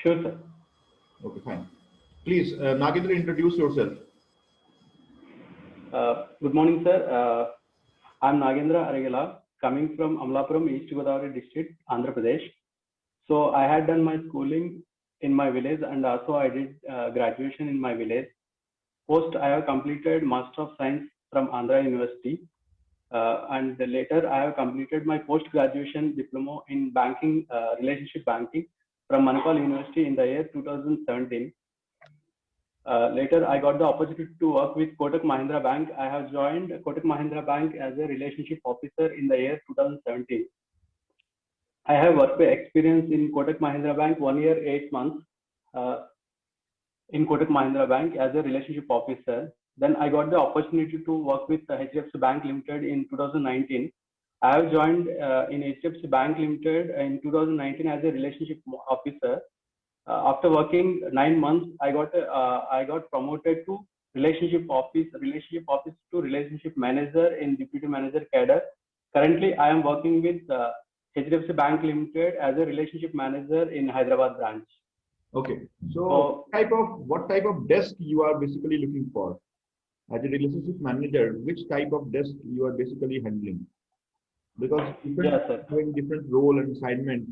Sure, sir. Okay, fine. Please, Nagendra, introduce yourself. Good morning, sir. I'm Nagendra Arigala, coming from Amlapuram, East Godavari district, Andhra Pradesh. So I had done my schooling in my village, and also I did graduation in my village. Post, I have completed Master of Science from Andhra University, and later I have completed my post-graduation diploma in banking, relationship banking from Manipal University in the year 2017. Later, I got the opportunity to work with Kotak Mahindra Bank. I have joined Kotak Mahindra Bank as a relationship officer in the year 2017. I have work experience in Kotak Mahindra Bank 1 year, 8 months in Kotak Mahindra Bank as a relationship officer. Then I got the opportunity to work with HDFC Bank Limited in 2019. I have joined in HDFC Bank Limited in 2019 as a relationship officer. After working 9 months, I got promoted to relationship office to relationship manager in deputy manager cadre. Currently, I am working with HDFC Bank Limited as a relationship manager in Hyderabad branch. Okay, so what type of desk you are basically looking for as a relationship manager? Which type of desk you are basically handling? Because having different role and assignment.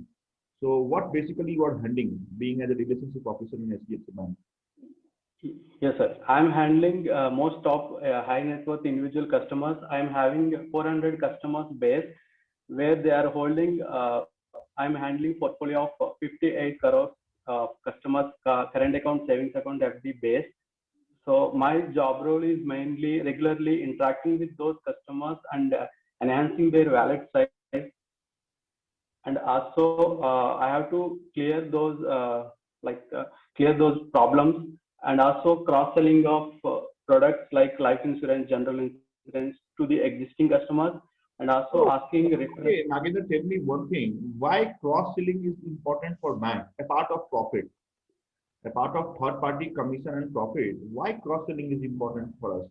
So what basically you are handling, being as a relationship officer in HDFC Bank? Yes, sir. I'm handling most of high net worth individual customers. I'm having 400 customers base where they are holding. I'm handling portfolio of 58 crores customers, current account, savings account, FD base. So my job role is mainly regularly interacting with those customers and enhancing their wallet size. And also, I have to clear those problems, and also cross-selling of products like life insurance, general insurance to the existing customers, and also asking. Okay, Nagendra, tell me one thing: why cross-selling is important for bank? A part of profit, a part of third-party commission and profit. Why cross-selling is important for us?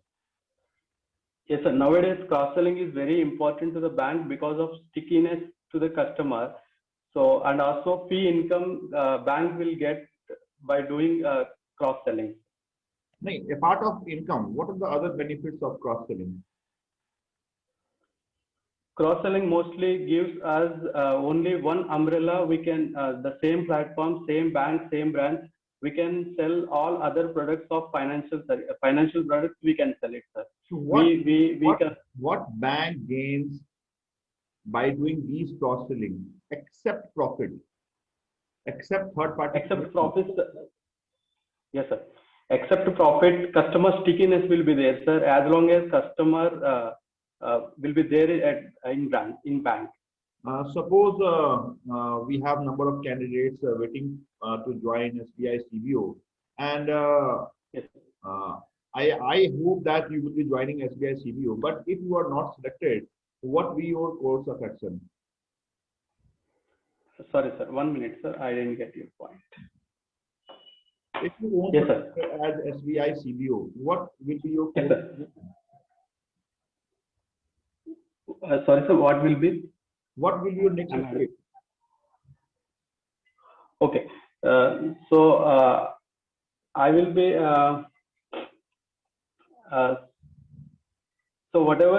Yes, sir. Nowadays, cross-selling is very important to the bank because of stickiness to the customer. So, and also fee income bank will get by doing cross-selling. A part of income, what are the other benefits of cross-selling? Cross-selling mostly gives us only one umbrella. We can, the same platform, same bank, same branch, we can sell all other products of financial products, we can sell it, sir. So what bank gains by doing these cross-selling except profit, except third party? Except profit, yes, sir. Except profit, customer stickiness will be there, sir, as long as customer will be there in bank. Suppose we have number of candidates waiting to join SBI CBO, and yes. I hope that you will be joining SBI CBO. But if you are not selected, what will be your course of action? Sorry, sir. 1 minute, sir. I didn't get your point. If you want yes, to as SBI CBO, what will be your course? Yes, sorry, sir. What will be? What will be your next step? Okay. So I will be. So whatever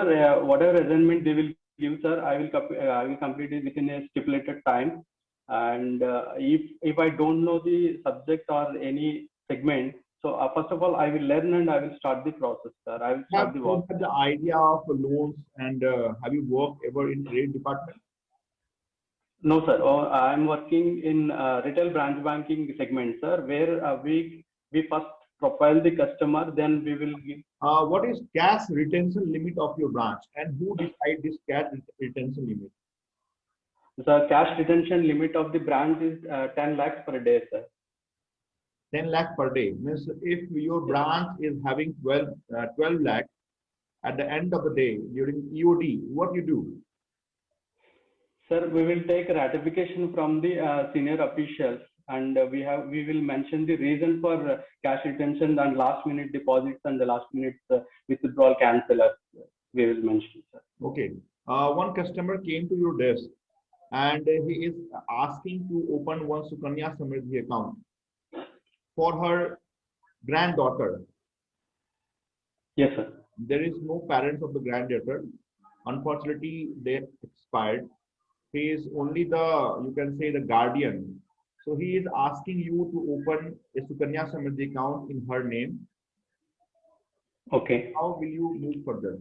assignment they will give, sir, I will complete it within a stipulated time. And if I don't know the subject or any segment, so first of all, I will learn and I will start the process, sir. I will start the work. Have the idea of loans, and have you worked ever in trade department? No, sir. I am working in retail branch banking segment, sir, where we first profile the customer, then we will give. What is cash retention limit of your branch, and who decides this cash retention limit? The cash retention limit of the branch is 10 lakhs per day, sir. 10 lakhs per day means if your branch is having 12 lakhs at the end of the day during EOD, what you do? Sir, we will take ratification from the senior officials, and we will mention the reason for cash retention and last minute deposits and the last minute withdrawal cancellers. We will mention, sir. Okay. One customer came to your desk and he is asking to open one Sukanya Samriddhi account. for her granddaughter. Yes, sir. There is no parents of the granddaughter. Unfortunately, they expired. He is only the, you can say, the guardian. So he is asking you to open a Sukanya Samriddhi account in her name. Okay. How will you move further?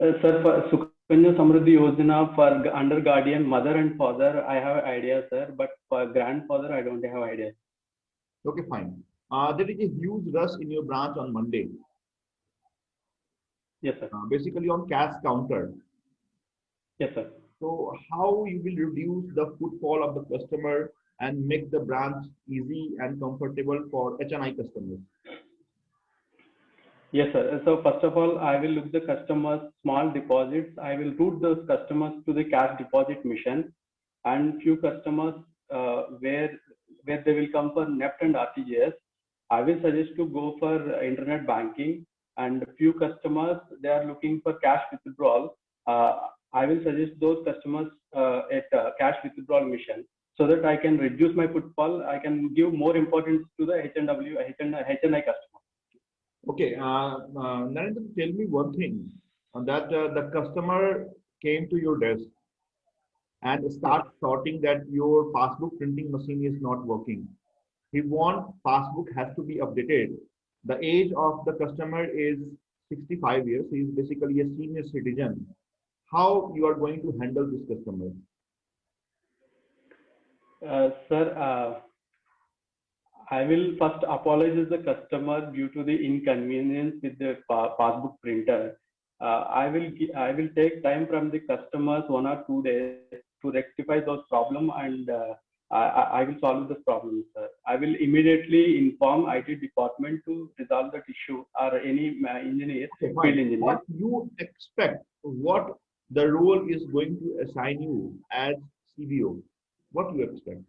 Sir, for Sukanya Samriddhi Yojana for under guardian mother and father, I have idea, sir, but for grandfather, I don't have idea. Okay, fine. There is a huge rush in your branch on Monday. Yes, sir. Basically on cash counter. Yes, sir. So how you will reduce the footfall of the customer and make the branch easy and comfortable for HNI customers? Yes, sir. So first of all, I will look the customers' small deposits. I will route those customers to the cash deposit mission, and few customers where they will come for NEFT and RTGS. I will suggest to go for internet banking, and few customers they are looking for cash withdrawal. I will suggest those customers at cash withdrawal mission so that I can reduce my footfall. I can give more importance to the HNW, HNI customer. Okay, Narendra, tell me one thing that the customer came to your desk and start sorting that your passbook printing machine is not working. He want passbook has to be updated. The age of the customer is 65 years. He is basically a senior citizen. How you are going to handle this customer? Sir, I will first apologize the customer due to the inconvenience with the passbook printer. I will take time from the customers 1 or 2 days to rectify those problem, and I will solve this problem, sir. I will immediately inform IT department to resolve that issue or any engineer, okay, field engineer. What you expect? What the role is going to assign you as CBO? What you expect?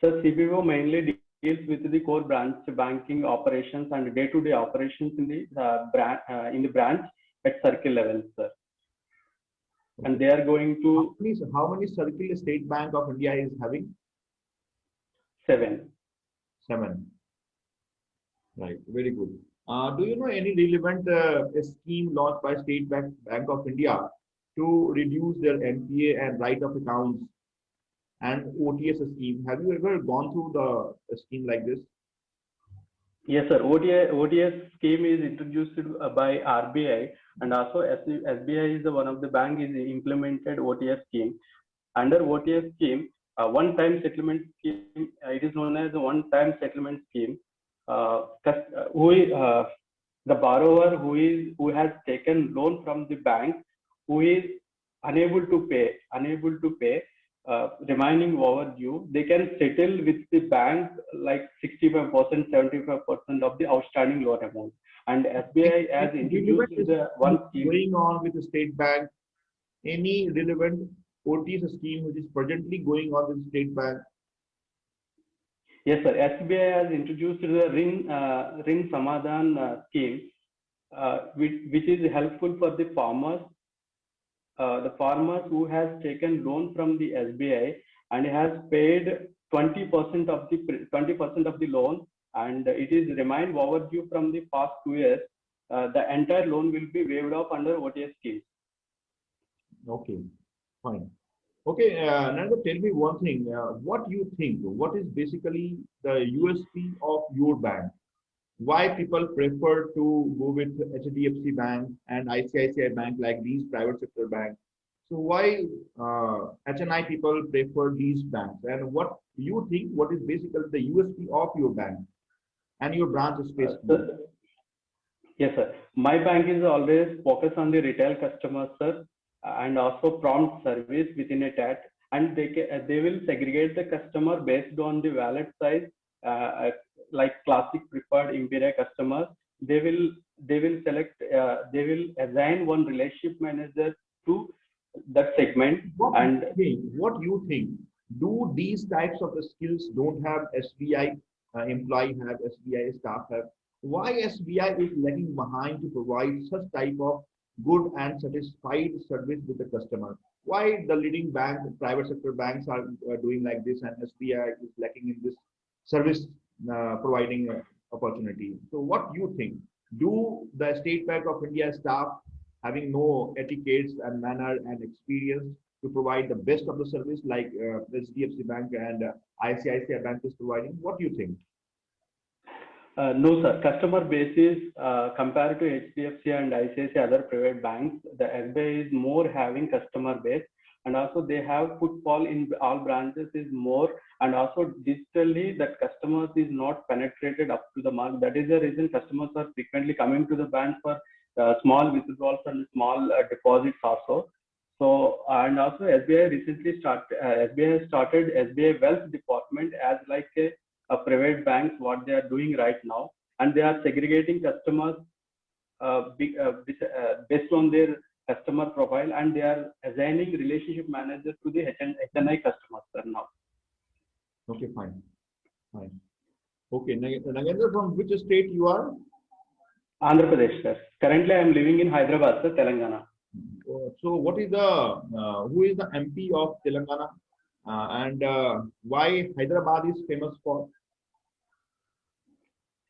So CBO mainly deals with the core branch banking operations and day-to-day operations in the branch at circle level, sir. Okay. And they are going to. How many circle State Bank of India is having? 7. 7. Right. Very good. Do you know any relevant scheme launched by State Bank of India to reduce their NPA and write-off accounts and OTS scheme? Have you ever gone through the scheme like this? Yes, sir. OTS scheme is introduced by RBI, and also SBI is one of the bank is implemented OTS scheme. Under OTS scheme, one-time settlement scheme. It is known as a one-time settlement scheme. The borrower who has taken loan from the bank, who is unable to pay, remaining overdue, they can settle with the bank like 65%, 75% of the outstanding loan amount. And SBI has introduced the one scheme going on with the State Bank. Any relevant OTS scheme which is presently going on with the State Bank? Yes, sir. SBI has introduced the Ring Samadhan scheme, which is helpful for the farmers. The farmers who has taken loan from the SBI and has paid 20% of the loan, and it is remained overdue from the past 2 years, the entire loan will be waived off under OTS scheme. Okay, fine. Okay, Narendra, tell me one thing. What you think? What is basically the USP of your bank? Why people prefer to go with HDFC Bank and ICICI Bank, like these private sector banks? So why HNI people prefer these banks? And what you think? What is basically the USP of your bank and your branch space? Yes, sir. My bank is always focused on the retail customers, sir, and also prompt service within a TAT, and they will segregate the customer based on the wallet size. Like classic preferred Imperial customers, they will select, they will assign one relationship manager to that segment. What you think? Do these types of the skills don't have SBI employee have, SBI staff have? Why SBI is lagging behind to provide such type of good and satisfied service with the customer? why the leading bank, private sector banks are doing like this, and SBI is lacking in this service providing opportunity. So what do you think? Do the State Bank of India staff having no etiquettes and manner and experience to provide the best of the service like HDFC Bank and ICICI Bank is providing? What do you think? No, sir. Customer basis compared to HDFC and ICICI other private banks, the SBI is more having customer base, and also they have footfall in all branches is more, and also digitally that customers is not penetrated up to the mark. That is the reason customers are frequently coming to the bank for small withdrawals and small deposits also. So, and also SBI recently SBI has started SBI Wealth Department as like a private banks, what they are doing right now, and they are segregating customers based on their customer profile, and they are assigning relationship managers to the HNI customers now. Okay, fine. Okay, Nagendra, from which state you are? Andhra Pradesh, sir. Currently, I am living in Hyderabad, sir, Telangana. So, what is the who is the MP of Telangana, and why Hyderabad is famous for?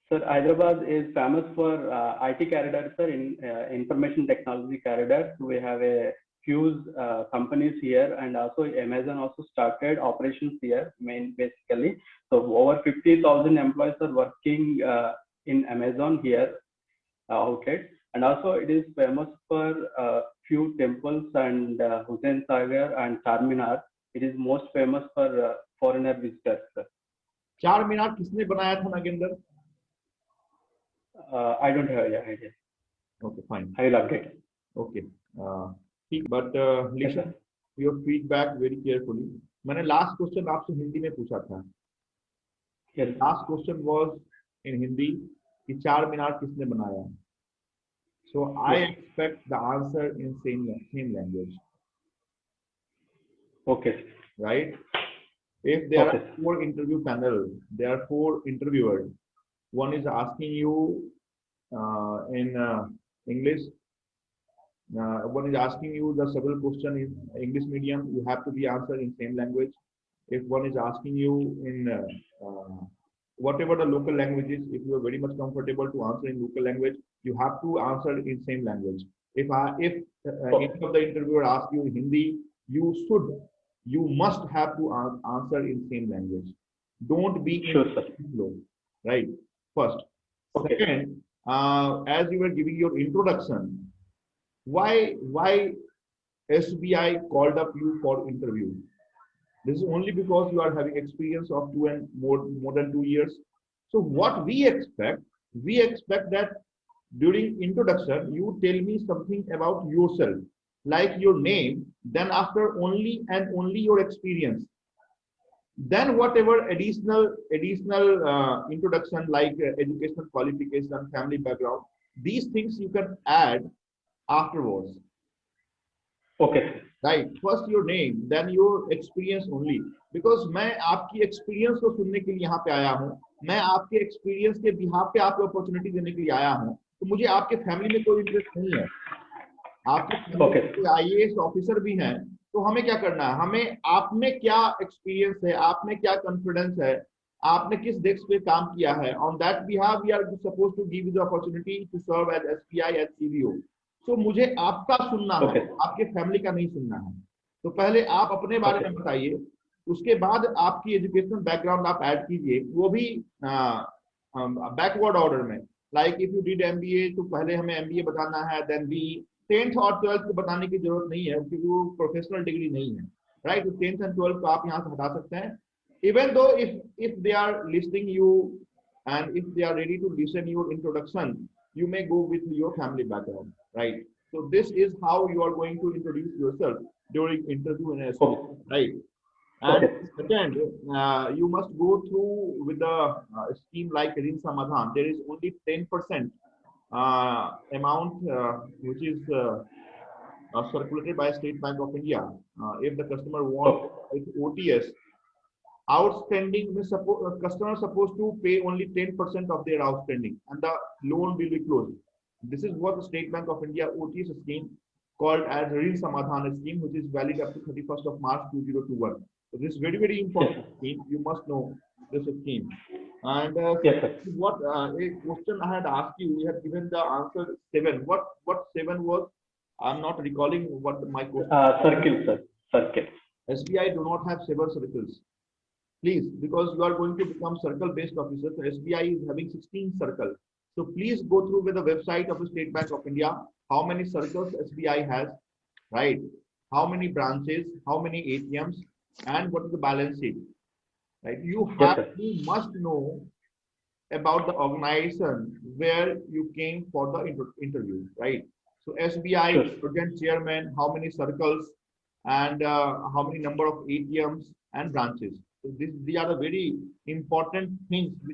Sir, Hyderabad is famous for IT corridor, sir, in information technology corridor. We have a few companies here, and also Amazon also started operations here, basically. So over 50,000 employees are working in Amazon here outlet, and also it is famous for few temples and Hussain Sagar and Charminar. It is most famous for foreigner visitors, sir. Charminar किसने बनाया था, Nagendra? I don't have any idea. Okay, fine. I will update. Okay. But listen your feedback very carefully. मैंने last question आपसे हिंदी में पूछा था. Yes. Last question was in Hindi कि चार मीनार किसने बनाया? So I expect the answer in same language. Okay. Right? If there are 4 interview panel, there are 4 interviewers. One is asking you in English. One is asking you the several question in English medium. You have to be answered in same language. If one is asking you in whatever the local language is, if you are very much comfortable to answer in local language, you have to answer in same language. If any of the interviewer asks you in Hindi, you must have to answer in same language. Don't be in flow, right? First. Okay. Second, as you were giving your introduction, why SBI called up you for interview? This is only because you are having experience of more than 2 years. So what we expect that during introduction, you tell me something about yourself, like your name, then after only your experience. Then whatever additional introduction like educational qualification, family background, these things you can add afterwards. Okay. Right. First your name, then your experience only. Because मैं आपकी experience को सुनने के लिए यहाँ पे आया हूँ, मैं आपके experience के behalf पे आपको opportunity देने के लिए आया हूँ, तो मुझे आपके family में कोई interest नहीं है. आपके IAS ऑफिसर भी हैं, तो हमें क्या करना है? हमें आप में क्या एक्सपीरियंस है, आप में क्या कॉन्फिडेंस है, आपने किस डेस्क पे काम किया है. On that behalf we are suppose to give you the opportunity to serve as SBI as CBO. So मुझे आपका सुनना है, आपके फैमिली का नहीं सुनना है. तो पहले आप अपने बारे में बताइए, उसके बाद आपकी एजुकेशनल बैकग्राउंड आप ऐड कीजिए, वो भी बैकवर्ड ऑर्डर में. Like if you did MBA, तो पहले हमें MBA बताना है, देन बी 10th और 12th को बताने की जरूरत नहीं है, क्योंकि वो प्रोफेशनल डिग्री नहीं है. राइट? तो 10th एंड 12th को आप यहाँ से हटा सकते हैं. Even though if they are listing you and if they are ready to listen your introduction, you may go with your family background, right? So this is how you are going to introduce yourself during interview in SBI, right? And second, you must go through with the scheme like Rin Samadhan. There is only 10% amount which is circulated by State Bank of India. If the customer wants OTS, outstanding, customer supposed to pay only 10% of their outstanding and the loan will be closed. This is what the State Bank of India OTS scheme called as Rin Samadhan scheme, which is valid up to 31st of March 2021. So this is very, very important scheme. You must know this scheme. And yes, sir. what a question I had asked you, we have given the answer 7. What 7 was? I'm not recalling what my question. Circle, sir. Circle. SBI do not have 7 circles. Please, because you are going to become circle-based officer, so SBI is having 16 circles. So please go through with the website of the State Bank of India, how many circles SBI has, right? How many branches, how many ATMs, and what is the balance sheet, right? You must know about the organization where you came for the interview, right? So SBI present chairman, how many circles, and how many number of ATMs and branches. So these are the very important things which